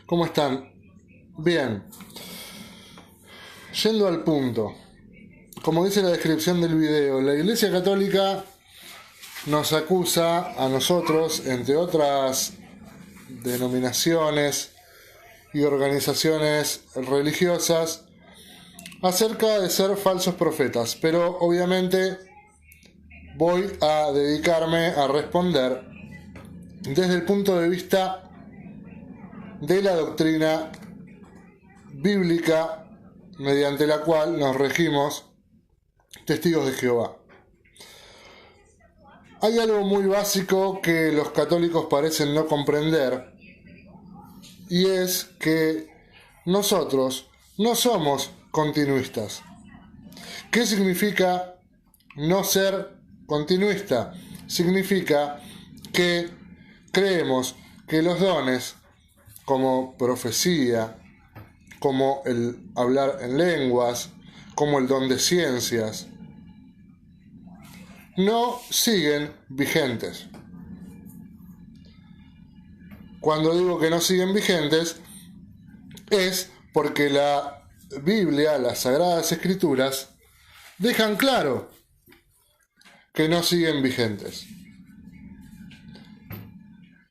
¿Cómo están? Bien. Yendo al punto. Como dice la descripción del video, la Iglesia Católica nos acusa a nosotros, entre otras denominaciones y organizaciones religiosas, acerca de ser falsos profetas. Pero obviamente voy a dedicarme a responder desde el punto de vista de la doctrina bíblica mediante la cual nos regimos testigos de Jehová. Hay algo muy básico que los católicos parecen no comprender, y es que nosotros no somos continuistas. ¿Qué significa no ser continuista? Significa que creemos que los dones, como profecía, como el hablar en lenguas, como el don de ciencias, no siguen vigentes. Cuando digo que no siguen vigentes, es porque la Biblia, las Sagradas Escrituras, dejan claro que no siguen vigentes.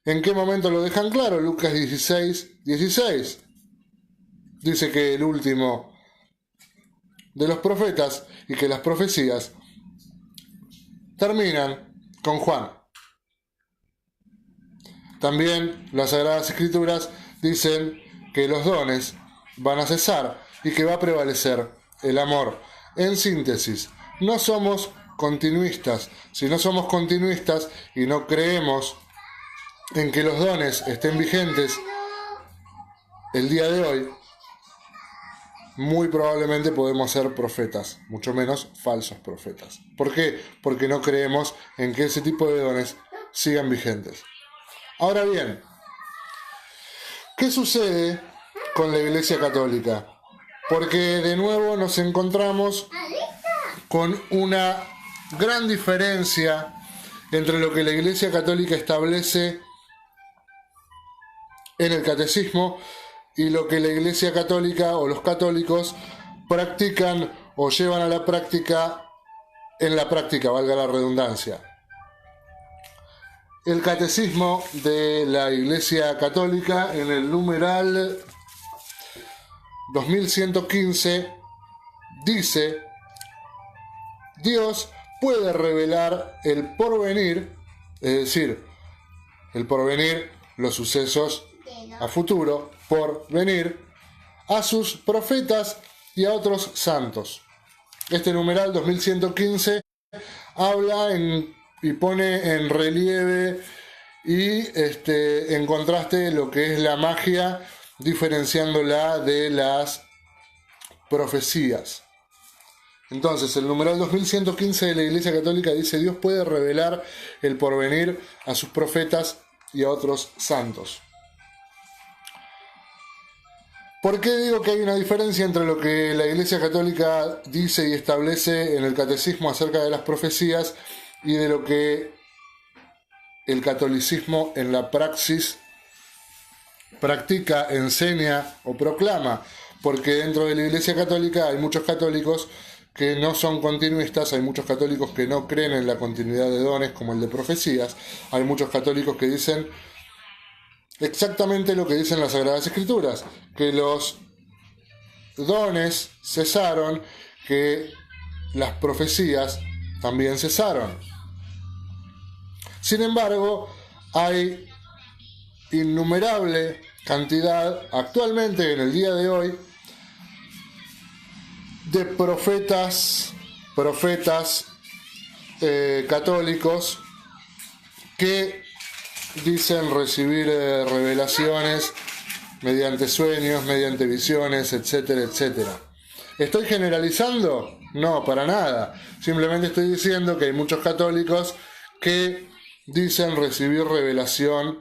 ¿En qué momento lo dejan claro? Lucas 16:16. Dice que el último de los profetas y que las profecías terminan con Juan. También las Sagradas Escrituras dicen que los dones van a cesar y que va a prevalecer el amor. En síntesis, no somos continuistas. Si no somos continuistas y no creemos en que los dones estén vigentes el día de hoy, muy probablemente podemos ser profetas, mucho menos falsos profetas. ¿Por qué? Porque no creemos en que ese tipo de dones sigan vigentes. Ahora bien, ¿qué sucede con la Iglesia Católica? Porque de nuevo nos encontramos con una gran diferencia entre lo que la Iglesia Católica establece en el catecismo y lo que la Iglesia Católica o los católicos practican o llevan a la práctica en la práctica, valga la redundancia. El catecismo de la Iglesia Católica, en el numeral 2115, dice: Dios puede revelar el porvenir, es decir, el porvenir, los sucesos a futuro, por venir, a sus profetas y a otros santos. Este numeral 2115 habla y pone en relieve y en contraste lo que es la magia, diferenciándola de las profecías. Entonces, el numeral 2115 de la Iglesia Católica dice: Dios puede revelar el porvenir a sus profetas y a otros santos. ¿Por qué digo que hay una diferencia entre lo que la Iglesia Católica dice y establece en el catecismo acerca de las profecías y de lo que el catolicismo en la praxis practica, enseña o proclama? Porque dentro de la Iglesia Católica hay muchos católicos que no son continuistas, hay muchos católicos que no creen en la continuidad de dones como el de profecías, hay muchos católicos que dicen exactamente lo que dicen las Sagradas Escrituras, que los dones cesaron, que las profecías también cesaron. Sin embargo, hay innumerable cantidad actualmente, en el día de hoy, de profetas católicos que dicen recibir revelaciones mediante sueños, mediante visiones, etcétera, etcétera. ¿Estoy generalizando? No, para nada. Simplemente estoy diciendo que hay muchos católicos que dicen recibir revelación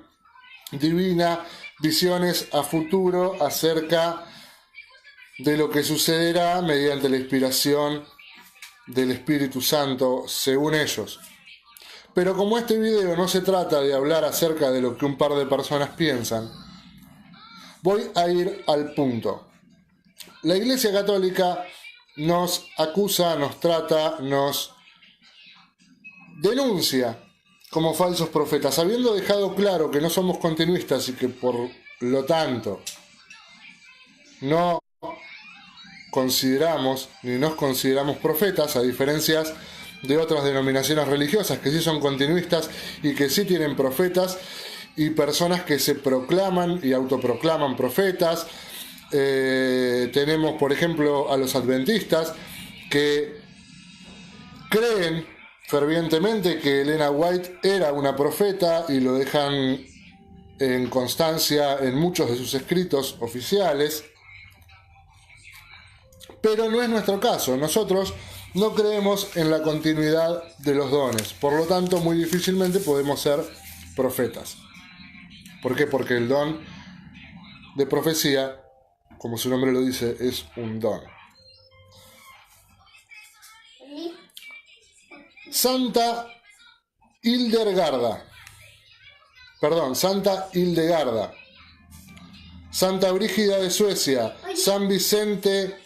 divina, visiones a futuro acerca de lo que sucederá mediante la inspiración del Espíritu Santo, según ellos. Pero como este video no se trata de hablar acerca de lo que un par de personas piensan, Voy a ir al punto. La Iglesia Católica nos acusa, nos trata, nos denuncia como falsos profetas, habiendo dejado claro que no somos continuistas y que por lo tanto no consideramos ni nos consideramos profetas, a diferencia de otras denominaciones religiosas que sí son continuistas y que sí tienen profetas y personas que se proclaman y autoproclaman profetas. Tenemos, por ejemplo, a los adventistas que creen fervientemente que Elena White era una profeta y lo dejan en constancia en muchos de sus escritos oficiales. Pero no es nuestro caso. Nosotros no creemos en la continuidad de los dones. Por lo tanto, muy difícilmente podemos ser profetas. ¿Por qué? Porque el don de profecía, como su nombre lo dice, es un don. Santa Hildegarda, Santa Brígida de Suecia, San Vicente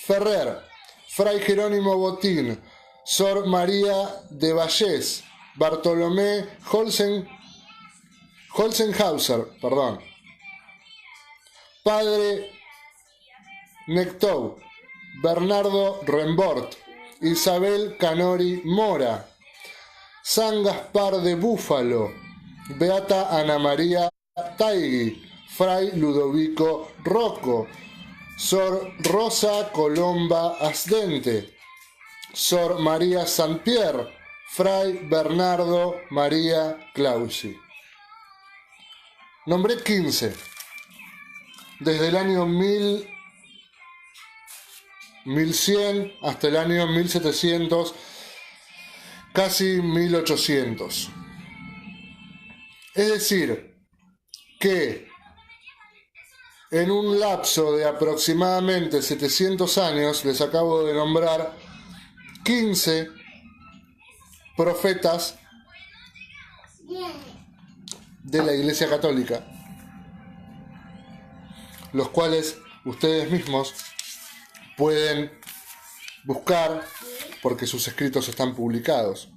Ferrer, Fray Jerónimo Botín, Sor María de Vallés, Bartolomé Holzenhauser, Padre Nectou, Bernardo Rembort, Isabel Canori Mora, San Gaspar de Búfalo, Beata Ana María Taigui, Fray Ludovico Rocco, Sor Rosa Colomba Asdente, Sor María Saint-Pierre, Fray Bernardo María Clausi. Nombré 15. Desde el año 1100 hasta el año 1700, casi 1800. Es decir, que en un lapso de aproximadamente 700 años les acabo de nombrar 15 profetas de la Iglesia Católica, los cuales ustedes mismos pueden buscar porque sus escritos están publicados.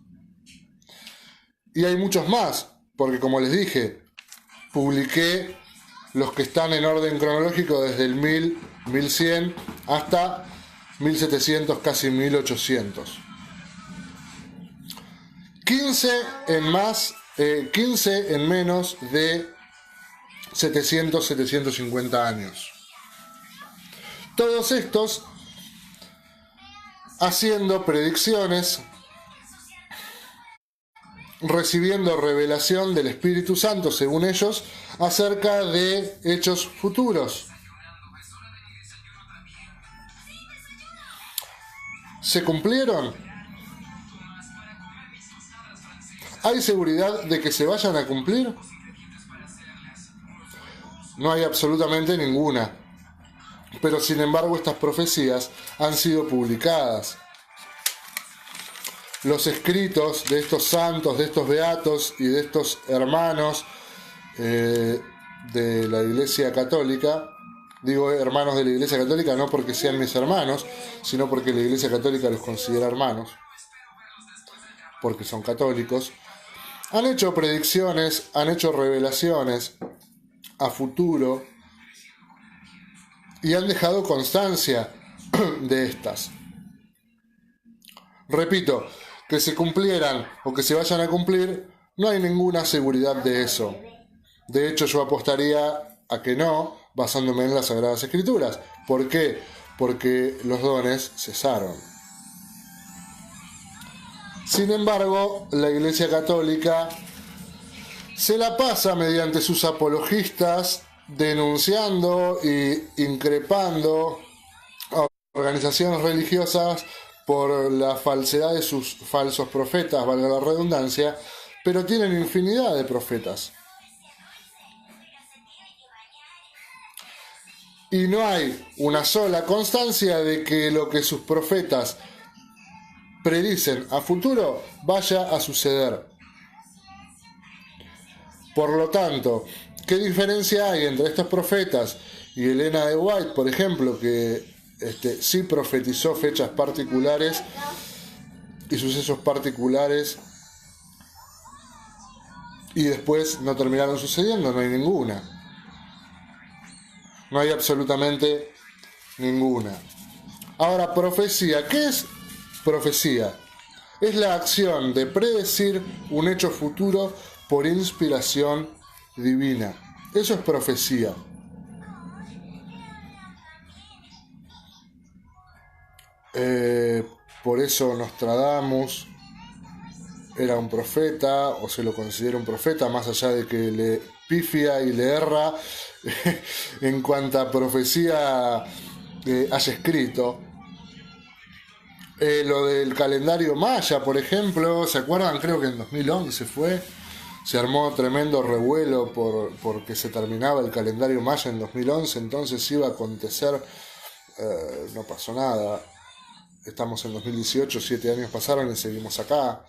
Y hay muchos más, porque como les dije, publiqué los que están en orden cronológico desde el 1100 hasta 1700, casi 1800. 15 en menos de 750 años. Todos estos haciendo predicciones, recibiendo revelación del Espíritu Santo, según ellos, acerca de hechos futuros. ¿Se cumplieron? ¿Hay seguridad de que se vayan a cumplir? No hay absolutamente ninguna. Pero sin embargo estas profecías han sido publicadas. Los escritos de estos santos, de estos beatos y de estos hermanos de la Iglesia Católica, digo hermanos de la Iglesia Católica no porque sean mis hermanos, sino porque la Iglesia Católica los considera hermanos, porque son católicos, han hecho predicciones, han hecho revelaciones a futuro y han dejado constancia de estas. Repito, que se cumplieran o que se vayan a cumplir, no hay ninguna seguridad de eso. De hecho, yo apostaría a que no, basándome en las Sagradas Escrituras. ¿Por qué? Porque los dones cesaron. Sin embargo, la Iglesia Católica se la pasa mediante sus apologistas denunciando e increpando a organizaciones religiosas por la falsedad de sus falsos profetas, valga la redundancia, pero tienen infinidad de profetas. Y no hay una sola constancia de que lo que sus profetas predicen a futuro vaya a suceder. Por lo tanto, ¿Qué diferencia hay entre estos profetas y Elena de White, por ejemplo, que sí profetizó fechas particulares y sucesos particulares y después no terminaron sucediendo? No hay ninguna. No hay absolutamente ninguna. Ahora, profecía. ¿Qué es profecía? Es la acción de predecir un hecho futuro por inspiración divina. Eso es profecía. Por eso Nostradamus era un profeta, o se lo considera un profeta, más allá de que le pifia y le erra en cuanto a profecía haya escrito. Lo del calendario maya, por ejemplo, ¿se acuerdan? Creo que en 2011 se armó tremendo revuelo porque se terminaba el calendario maya en 2011, entonces iba a acontecer, no pasó nada. Estamos en 2018, 7 años pasaron y seguimos acá.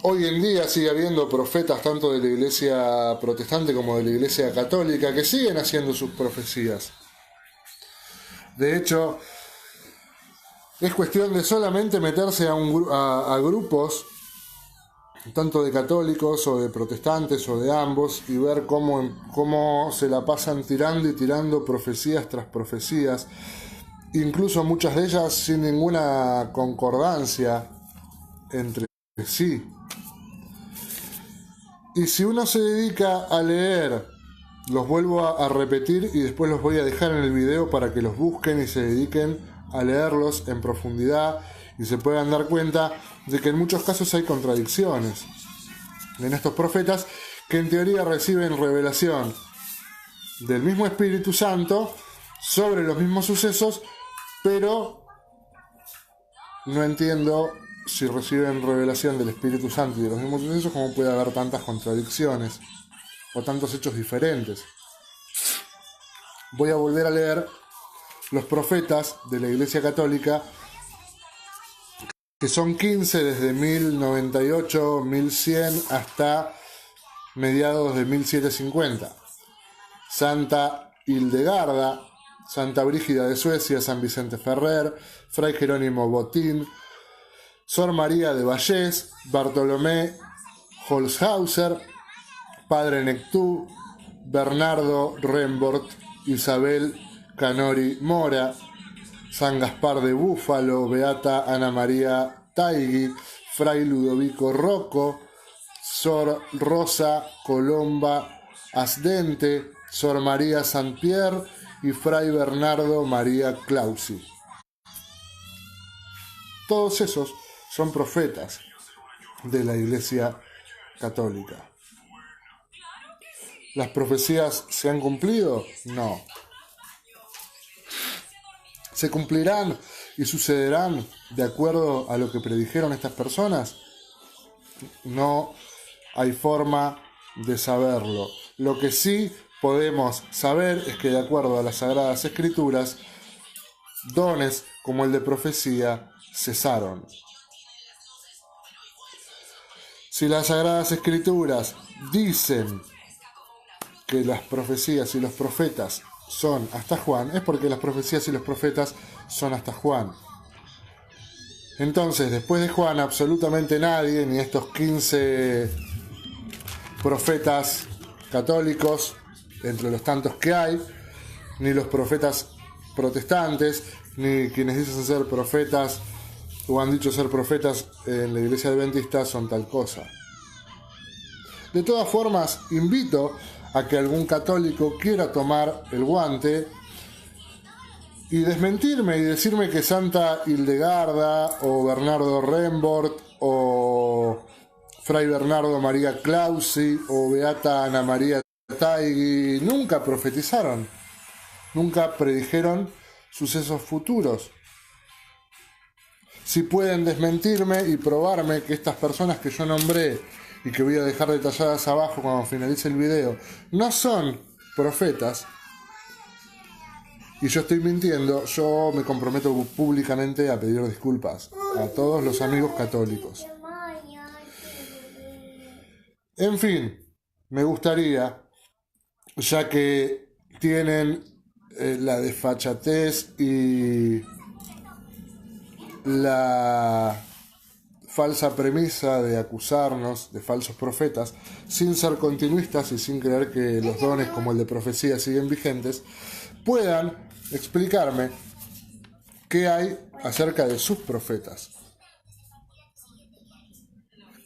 Hoy en día sigue habiendo profetas tanto de la iglesia protestante como de la iglesia católica que siguen haciendo sus profecías. De hecho, es cuestión de solamente meterse a grupos, tanto de católicos o de protestantes o de ambos, y ver cómo se la pasan tirando y tirando profecías tras profecías, incluso muchas de ellas sin ninguna concordancia entre sí. Y si uno se dedica a leer, los vuelvo a repetir y después los voy a dejar en el video para que los busquen y se dediquen a leerlos en profundidad y se puedan dar cuenta de que en muchos casos hay contradicciones en estos profetas que en teoría reciben revelación del mismo Espíritu Santo sobre los mismos sucesos, pero no entiendo si reciben revelación del Espíritu Santo y de los mismos sucesos, cómo puede haber tantas contradicciones o tantos hechos diferentes. Voy a volver a leer los profetas de la Iglesia Católica, que son 15 desde 1098, 1100 hasta mediados de 1750. Santa Hildegarda, Santa Brígida de Suecia, San Vicente Ferrer, Fray Jerónimo Botín, Sor María de Vallés, Bartolomé Holshauser, Padre Nectú, Bernardo Rembert, Isabel Canori Mora, San Gaspar de Búfalo, Beata Ana María Taigui, Fray Ludovico Rocco, Sor Rosa Colomba Asdente, Sor María Saint-Pierre y Fray Bernardo María Clausi. Todos esos son profetas de la Iglesia Católica. ¿Las profecías se han cumplido? No. ¿Se cumplirán y sucederán de acuerdo a lo que predijeron estas personas? No hay forma de saberlo. Lo que sí podemos saber es que de acuerdo a las Sagradas Escrituras, dones como el de profecía cesaron. Si las Sagradas Escrituras dicen que las profecías y los profetas son hasta Juan, es porque las profecías y los profetas son hasta Juan. Entonces, después de Juan, absolutamente nadie, ni estos 15 profetas católicos, entre los tantos que hay, ni los profetas protestantes, ni quienes dicen ser profetas o han dicho ser profetas en la iglesia adventista son tal cosa. De todas formas, invito a que algún católico quiera tomar el guante y desmentirme y decirme que Santa Hildegarda o Bernardo Rembert o Fray Bernardo María Clausi o Beata Ana María Taigui nunca profetizaron, nunca predijeron sucesos futuros. Si pueden desmentirme y probarme que estas personas que yo nombré y que voy a dejar detalladas abajo cuando finalice el video no son profetas y yo estoy mintiendo, yo me comprometo públicamente a pedir disculpas a todos los amigos católicos. En fin, me gustaría, ya que tienen la desfachatez y la falsa premisa de acusarnos de falsos profetas, sin ser continuistas y sin creer que los dones como el de profecía siguen vigentes, puedan explicarme qué hay acerca de sus profetas.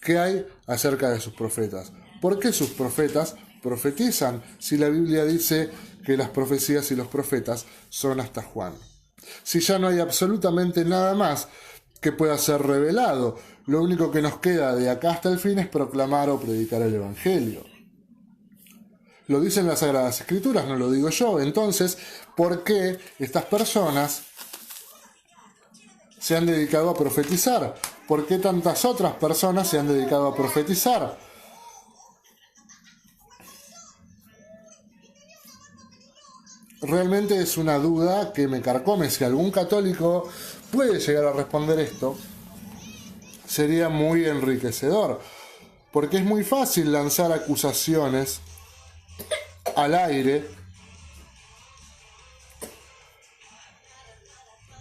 ¿Qué hay acerca de sus profetas? ¿Por qué sus profetas profetizan si la Biblia dice que las profecías y los profetas son hasta Juan? Si ya no hay absolutamente nada más que pueda ser revelado, lo único que nos queda de acá hasta el fin es proclamar o predicar el Evangelio. Lo dicen las Sagradas Escrituras, no lo digo yo. Entonces, ¿por qué estas personas se han dedicado a profetizar? ¿Por qué tantas otras personas se han dedicado a profetizar? Realmente es una duda que me carcome. Si algún católico puede llegar a responder esto, sería muy enriquecedor. Porque es muy fácil lanzar acusaciones al aire,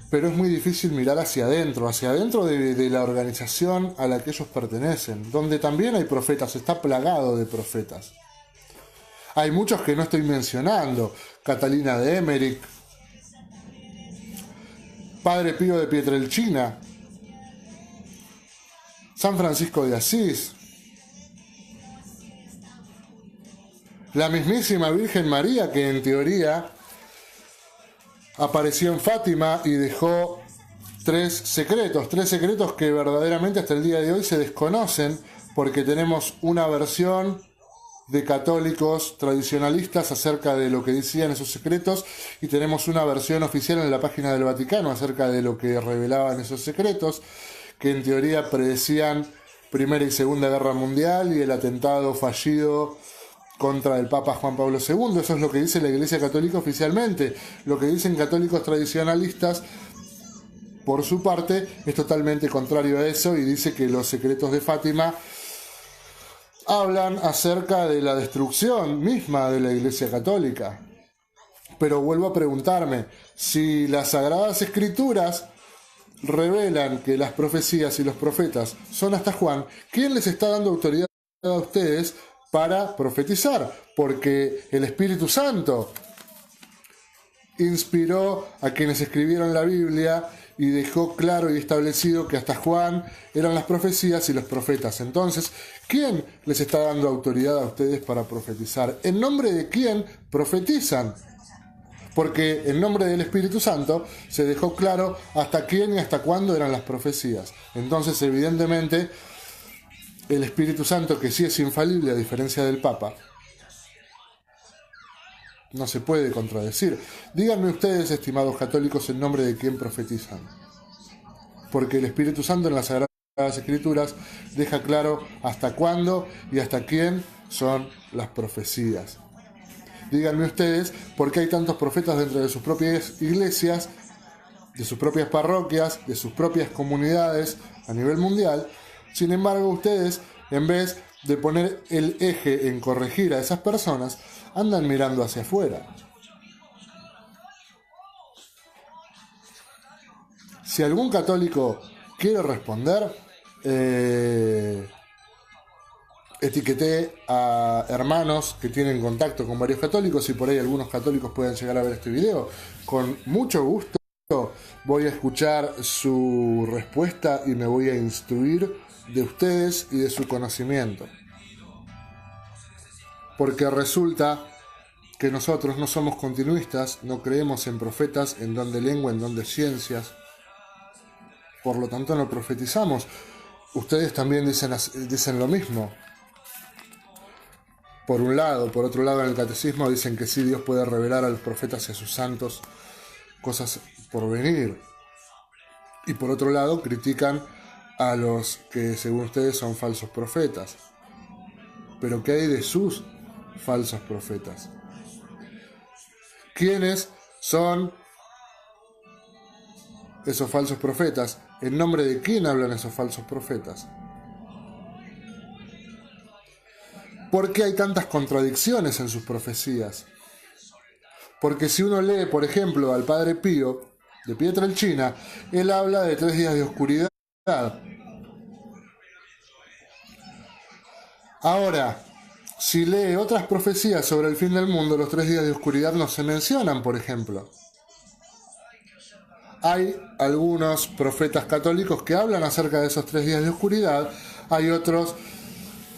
pero es muy difícil mirar hacia adentro de la organización a la que ellos pertenecen, donde también hay profetas, está plagado de profetas. Hay muchos que no estoy mencionando: Catalina de Emmerich, Padre Pío de Pietrelcina, San Francisco de Asís, la mismísima Virgen María, que en teoría apareció en Fátima y dejó tres secretos que verdaderamente hasta el día de hoy se desconocen, porque tenemos una versión de católicos tradicionalistas acerca de lo que decían esos secretos y tenemos una versión oficial en la página del Vaticano acerca de lo que revelaban esos secretos, que en teoría predecían Primera y Segunda Guerra Mundial y el atentado fallido contra el Papa Juan Pablo II. Eso es lo que dice la Iglesia Católica oficialmente. Lo que dicen católicos tradicionalistas, por su parte, es totalmente contrario a eso y dice que los secretos de Fátima hablan acerca de la destrucción misma de la Iglesia Católica. Pero vuelvo a preguntarme, si las Sagradas Escrituras revelan que las profecías y los profetas son hasta Juan, ¿quién les está dando autoridad a ustedes para profetizar? Porque el Espíritu Santo inspiró a quienes escribieron la Biblia y dejó claro y establecido que hasta Juan eran las profecías y los profetas. Entonces, ¿quién les está dando autoridad a ustedes para profetizar? ¿En nombre de quién profetizan? Porque en nombre del Espíritu Santo se dejó claro hasta quién y hasta cuándo eran las profecías. Entonces, evidentemente, el Espíritu Santo, que sí es infalible a diferencia del Papa, no se puede contradecir. Díganme ustedes, estimados católicos, en nombre de quién profetizan. Porque el Espíritu Santo en las Sagradas Escrituras deja claro hasta cuándo y hasta quién son las profecías. Díganme ustedes por qué hay tantos profetas dentro de sus propias iglesias, de sus propias parroquias, de sus propias comunidades a nivel mundial. Sin embargo, ustedes, en vez de poner el eje en corregir a esas personas, andan mirando hacia afuera. Si algún católico quiere responder, etiqueté a hermanos que tienen contacto con varios católicos y por ahí algunos católicos pueden llegar a ver este video. Con mucho gusto voy a escuchar su respuesta y me voy a instruir de ustedes y de su conocimiento. Porque resulta que nosotros no somos continuistas, no creemos en profetas, en don de lengua, en don de ciencias. Por lo tanto no profetizamos. Ustedes también dicen lo mismo. Por un lado, por otro lado en el catecismo dicen que sí, Dios puede revelar a los profetas y a sus santos cosas por venir. Y por otro lado critican a los que según ustedes son falsos profetas. Pero ¿qué hay de sus falsos profetas? ¿Quiénes son esos falsos profetas? ¿En nombre de quién hablan esos falsos profetas? ¿Por qué hay tantas contradicciones en sus profecías? Porque si uno lee, por ejemplo, al Padre Pío de Pietrelcina, él habla de 3 días de oscuridad. Ahora, si lee otras profecías sobre el fin del mundo, los 3 días de oscuridad no se mencionan, por ejemplo. Hay algunos profetas católicos que hablan acerca de esos 3 días de oscuridad, hay otros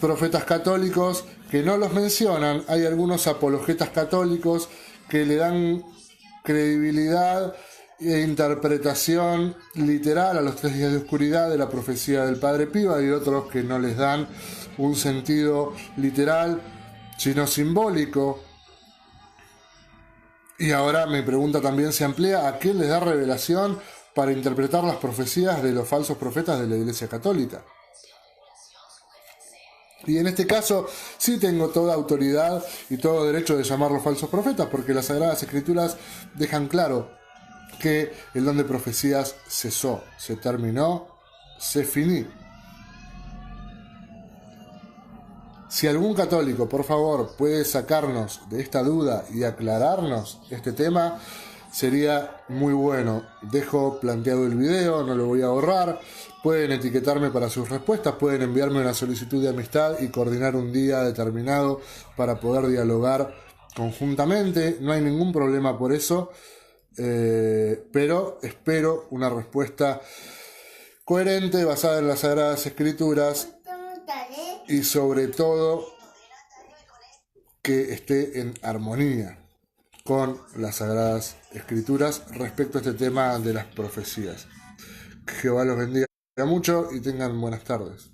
profetas católicos que no los mencionan, hay algunos apologetas católicos que le dan credibilidad e interpretación literal a los 3 días de oscuridad de la profecía del Padre Pío, hay otros que no les dan un sentido literal, sino simbólico. Y ahora mi pregunta también se amplía: ¿a quién les da revelación para interpretar las profecías de los falsos profetas de la Iglesia Católica? Y en este caso sí tengo toda autoridad y todo derecho de llamarlos falsos profetas, porque las Sagradas Escrituras dejan claro que el don de profecías cesó, se terminó, se finí. Si algún católico, por favor, puede sacarnos de esta duda y aclararnos este tema, sería muy bueno. Dejo planteado el video, no lo voy a borrar. Pueden etiquetarme para sus respuestas, pueden enviarme una solicitud de amistad y coordinar un día determinado para poder dialogar conjuntamente. No hay ningún problema por eso, pero espero una respuesta coherente, basada en las Sagradas Escrituras y sobre todo que esté en armonía con las Sagradas Escrituras respecto a este tema de las profecías. Que Jehová los bendiga mucho y tengan buenas tardes.